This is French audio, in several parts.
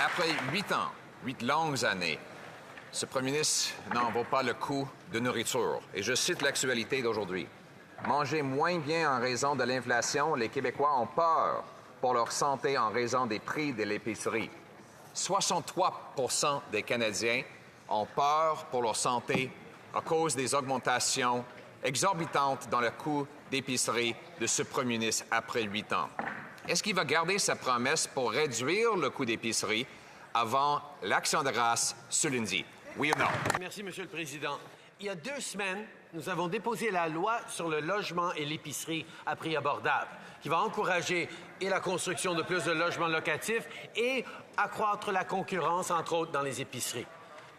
Après 8 ans, 8 longues années, ce premier ministre n'en vaut pas le coût de nourriture. Et je cite l'actualité d'aujourd'hui. Manger moins bien en raison de l'inflation, les Québécois ont peur pour leur santé en raison des prix de l'épicerie. 63 % des Canadiens ont peur pour leur santé à cause des augmentations exorbitantes dans le coût d'épicerie de ce premier ministre après 8 ans. Est-ce qu'il va garder sa promesse pour réduire le coût d'épicerie avant l'Action de grâce ce lundi? Oui ou non? Merci, Monsieur le Président. Il y a 2 semaines, nous avons déposé la loi sur le logement et l'épicerie à prix abordable, qui va encourager et la construction de plus de logements locatifs et accroître la concurrence, entre autres, dans les épiceries.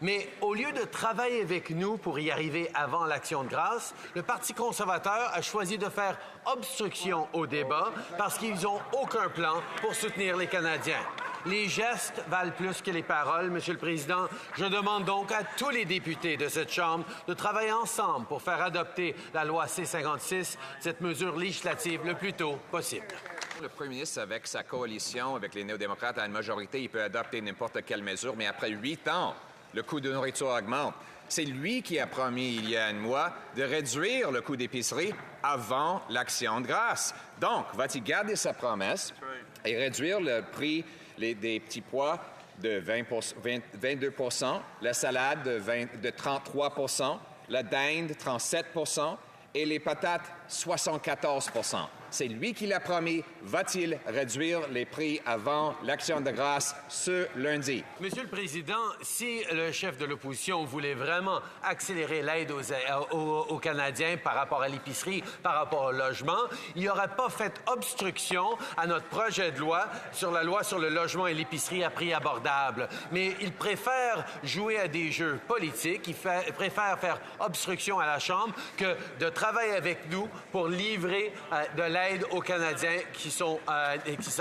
Mais au lieu de travailler avec nous pour y arriver avant l'Action de grâce, le Parti conservateur a choisi de faire obstruction au débat parce qu'ils n'ont aucun plan pour soutenir les Canadiens. Les gestes valent plus que les paroles, Monsieur le Président. Je demande donc à tous les députés de cette Chambre de travailler ensemble pour faire adopter la loi C-56, cette mesure législative, le plus tôt possible. Le premier ministre, avec sa coalition, avec les néo-démocrates à une majorité, il peut adopter n'importe quelle mesure, mais après 8 ans, le coût de nourriture augmente. C'est lui qui a promis il y a un mois de réduire le coût d'épicerie avant l'Action de grâce. Donc, va-t-il garder sa promesse et réduire le prix des petits pois de 22 %, la salade de 33 %, la dinde 37 % et les patates 74 %. C'est lui qui l'a promis. Va-t-il réduire les prix avant l'Action de grâce ce lundi? Monsieur le Président, si le chef de l'opposition voulait vraiment accélérer l'aide aux Canadiens par rapport à l'épicerie, par rapport au logement, il n'aurait pas fait obstruction à notre projet de loi sur le logement et l'épicerie à prix abordable. Mais il préfère jouer à des jeux politiques, il préfère faire obstruction à la Chambre que de travailler avec nous pour livrer de l'aide aux Canadiens qui sont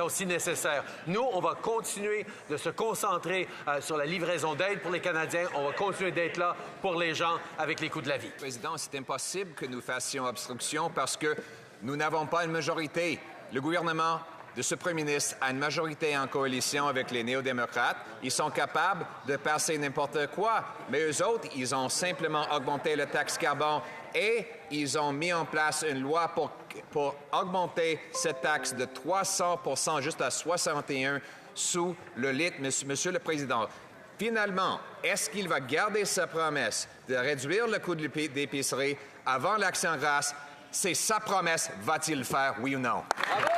si nécessaires. Nous, on va continuer de se concentrer sur la livraison d'aide pour les Canadiens. On va continuer d'être là pour les gens avec les coûts de la vie. Président, c'est impossible que nous fassions obstruction parce que nous n'avons pas une majorité. Le gouvernement de ce premier ministre a une majorité en coalition avec les néo-démocrates. Ils sont capables de passer n'importe quoi. Mais eux autres, ils ont simplement augmenté la taxe carbone et ils ont mis en place une loi pour augmenter cette taxe de 300 % juste à 61 sous le litre. Monsieur le Président, finalement, est-ce qu'il va garder sa promesse de réduire le coût d'épicerie avant l'Action de grâce? C'est sa promesse. Va-t-il le faire, oui ou non? Bravo!